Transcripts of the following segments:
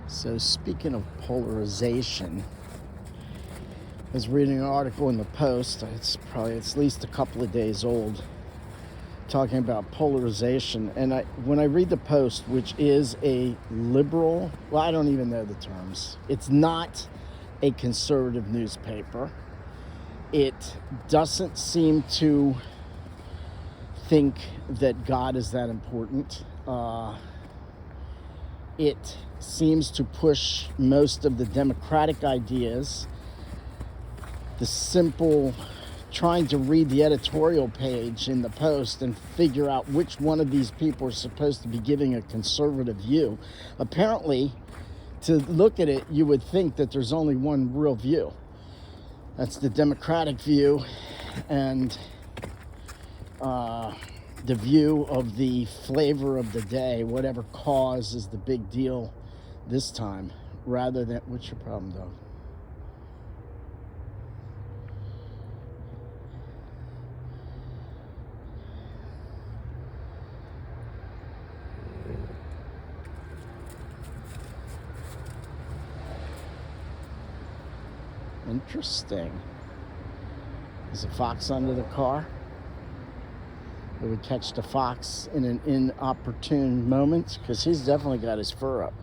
So speaking of polarization, I was reading an article in the Post. It's probably at least a couple of days old, talking about polarization. And when I read the Post, which is a liberal, well, I don't even know the terms. It's not a conservative newspaper. It doesn't seem to think that God is that important. It seems to push most of the democratic ideas. The simple trying to read the editorial page in the Post and figure out which one of these people are supposed to be giving a conservative view. Apparently, to look at it, you would think that there's only one real view. That's the democratic view, and the view of the flavor of the day, whatever cause is the big deal this time, rather than, what's your problem, dog? Interesting. Is a fox under the car? It would catch the fox in an inopportune moment, because he's definitely got his fur up.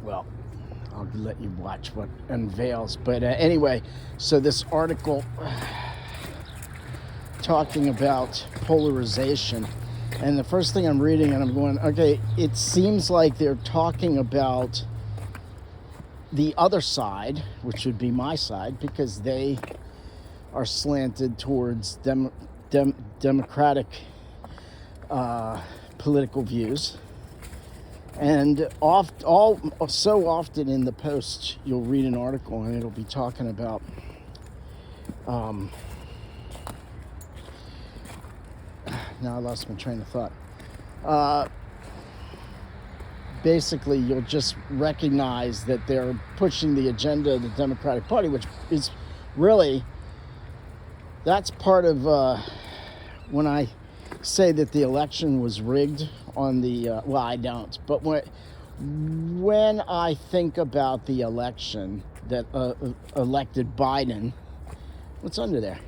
Well, I'll let you watch what unveils. But anyway, so this article talking about polarization, and the first thing I'm reading, and I'm going, okay, it seems like they're talking about the other side, which would be my side, because they are slanted towards democratic political views. And so often in the Post, you'll read an article and it'll be talking about now I lost my train of thought. Basically, you'll just recognize that they're pushing the agenda of the Democratic Party, which is really, that's part of when I say that the election was rigged on the, well, I don't, but when I think about the election that elected Biden, what's under there?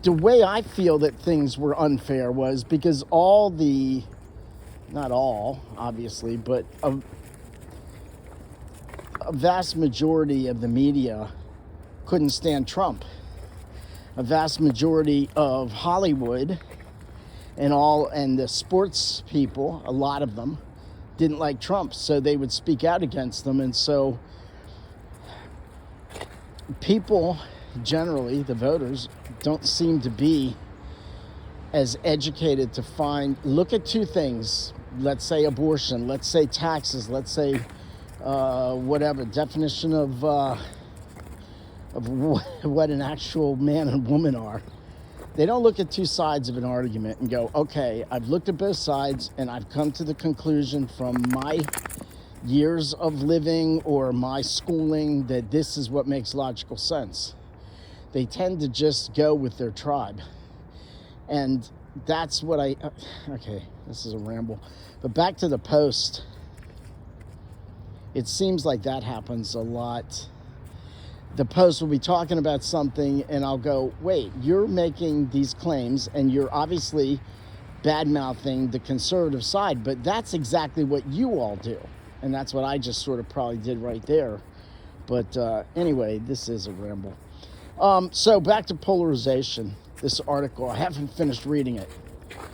The way I feel that things were unfair was because not all, obviously, but a vast majority of the media couldn't stand Trump. A vast majority of Hollywood and the sports people, a lot of them, didn't like Trump, so they would speak out against them. And so people, generally, the voters, don't seem to be as educated to look at two things. Let's say abortion, let's say taxes, let's say whatever definition of what an actual man and woman are. They don't look at two sides of an argument and go, okay, I've looked at both sides and I've come to the conclusion from my years of living or my schooling that this is what makes logical sense. They tend to just go with their tribe. And that's what okay, this is a ramble. But back to the Post. It seems like that happens a lot. The Post will be talking about something and I'll go, wait, you're making these claims and you're obviously bad-mouthing the conservative side, but that's exactly what you all do. And that's what I just sort of probably did right there. But anyway, this is a ramble. So back to polarization. This article, I haven't finished reading it,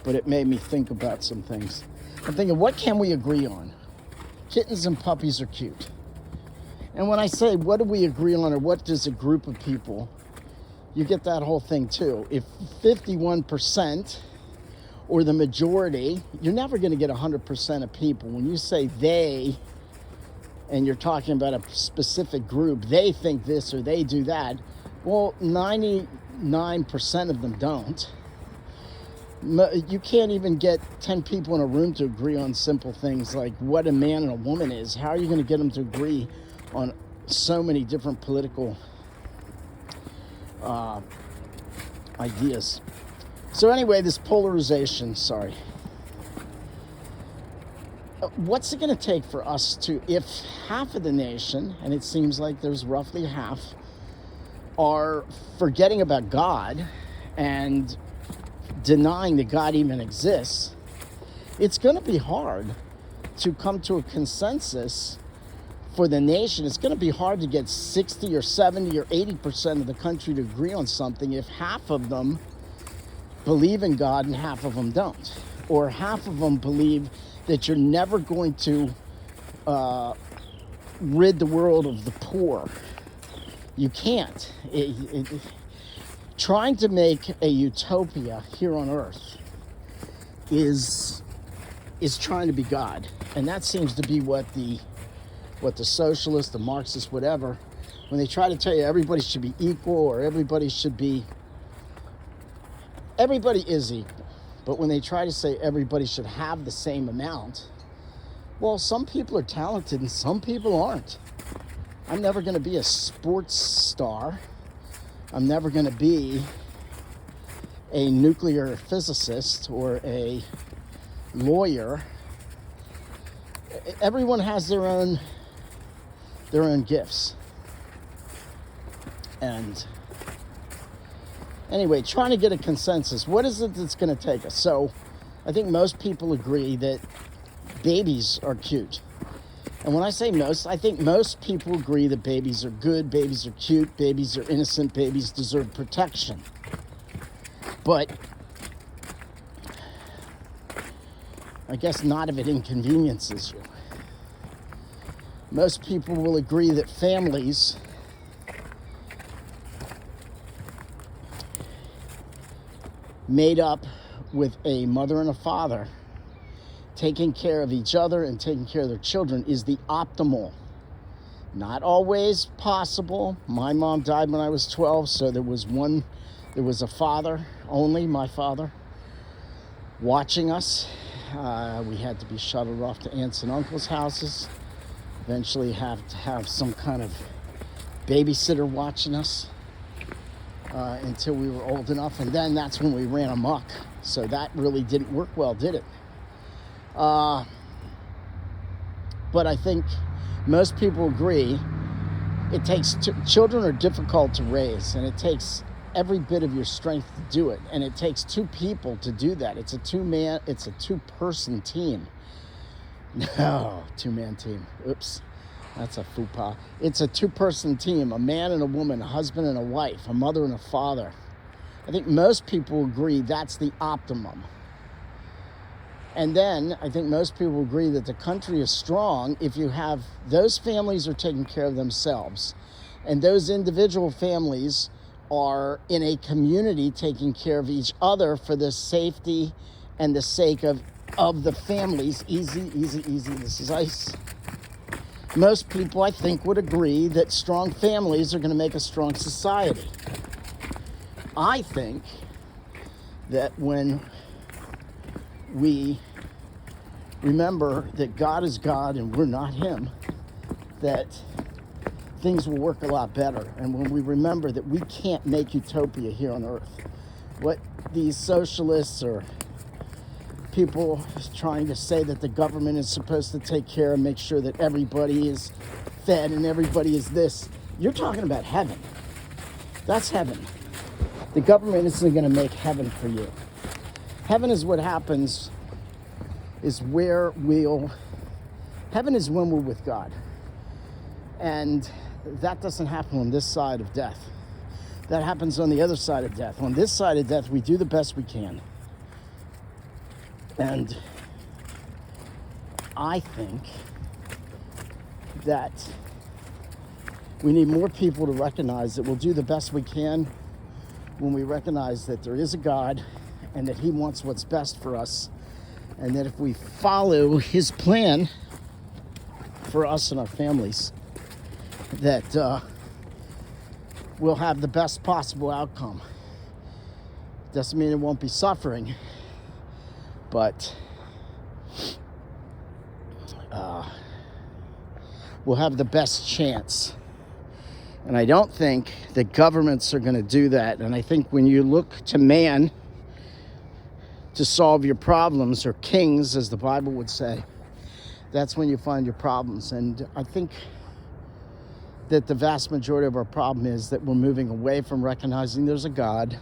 but it made me think about some things. I'm thinking, what can we agree on? Kittens and puppies are cute. And when I say, what do we agree on, or what does a group of people, you get that whole thing too. If 51% or the majority, you're never going to get 100% of people. When you say they, and you're talking about a specific group, they think this or they do that, well, 99% of them don't. You can't even get 10 people in a room to agree on simple things like what a man and a woman is. How are you going to get them to agree on so many different political ideas? So anyway, this polarization, what's it going to take for us to, if half of the nation, and it seems like there's roughly half, are forgetting about God and denying that God even exists, it's going to be hard to come to a consensus for the nation. It's going to be hard to get 60 or 70 or 80% of the country to agree on something if half of them believe in God and half of them don't. Or half of them believe that you're never going to rid the world of the poor. You can't. Trying to make a utopia here on earth is trying to be God. And that seems to be what the socialists, the Marxists, whatever, when they try to tell you everybody should be equal or everybody is equal. But when they try to say everybody should have the same amount, well, some people are talented and some people aren't. I'm never going to be a sports star. I'm never going to be a nuclear physicist or a lawyer. Everyone has their own gifts. And anyway, trying to get a consensus. What is it that's going to take us? So I think most people agree that babies are cute. And when I say most, I think most people agree that babies are good, babies are cute, babies are innocent, babies deserve protection. But I guess not if it inconveniences you. Most people will agree that families made up with a mother and a father taking care of each other and taking care of their children is the optimal. Not always possible. My mom died when I was 12, so there was a father only, my father, watching us. We had to be shuttled off to aunts and uncles' houses. Eventually have to have some kind of babysitter watching us until we were old enough, and then that's when we ran amok. So that really didn't work well, did it? But I think most people agree it takes children are difficult to raise, and it takes every bit of your strength to do it, and it takes two people to do that. It's a two-person team. No, two-man team. Oops, that's a faux pas. It's a two-person team, a man and a woman, a husband and a wife, a mother and a father. I think most people agree that's the optimum. And then I think most people agree that the country is strong if you have those families are taking care of themselves, and those individual families are in a community taking care of each other for the safety and the sake of the families. Easy. This is ice. Most people, I think, would agree that strong families are going to make a strong society. I think that when we remember that God is God and we're not Him, that things will work a lot better. And when we remember that we can't make utopia here on earth, what these socialists or people trying to say that the government is supposed to take care and make sure that everybody is fed and everybody is this, you're talking about heaven. That's heaven. The government isn't going to make heaven for you. Heaven is what happens, heaven is when we're with God. And that doesn't happen on this side of death. That happens on the other side of death. On this side of death, we do the best we can. And I think that we need more people to recognize that we'll do the best we can when we recognize that there is a God and that He wants what's best for us, and that if we follow His plan for us and our families, that we'll have the best possible outcome. Doesn't mean it won't be suffering, but we'll have the best chance. And I don't think that governments are going to do that. And I think when you look to man to solve your problems, or kings, as the Bible would say, that's when you find your problems. And I think that the vast majority of our problem is that we're moving away from recognizing there's a God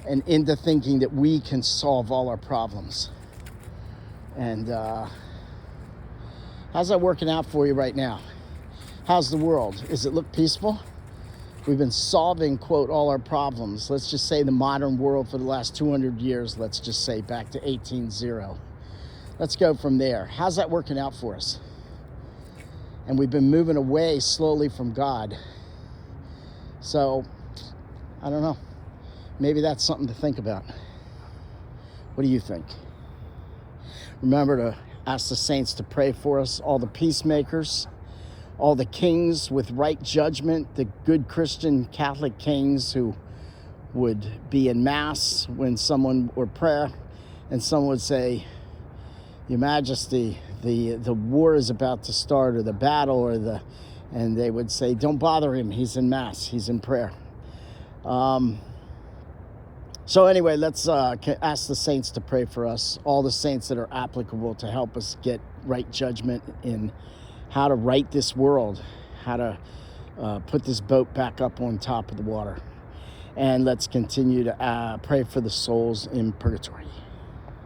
and into thinking that we can solve all our problems. And how's that working out for you right now? How's the world? Does it look peaceful? We've been solving, quote, all our problems. Let's just say the modern world for the last 200 years, let's just say back to 1800. Let's go from there. How's that working out for us? And we've been moving away slowly from God. So, I don't know. Maybe that's something to think about. What do you think? Remember to ask the saints to pray for us, all the peacemakers, all the kings with right judgment, the good Christian Catholic kings who would be in Mass when someone, or prayer, and someone would say, Your Majesty, the war is about to start, or the battle, or and they would say, don't bother him, he's in Mass, he's in prayer. So anyway, let's ask the saints to pray for us, all the saints that are applicable to help us get right judgment in how to right this world, how to put this boat back up on top of the water. And let's continue to pray for the souls in purgatory.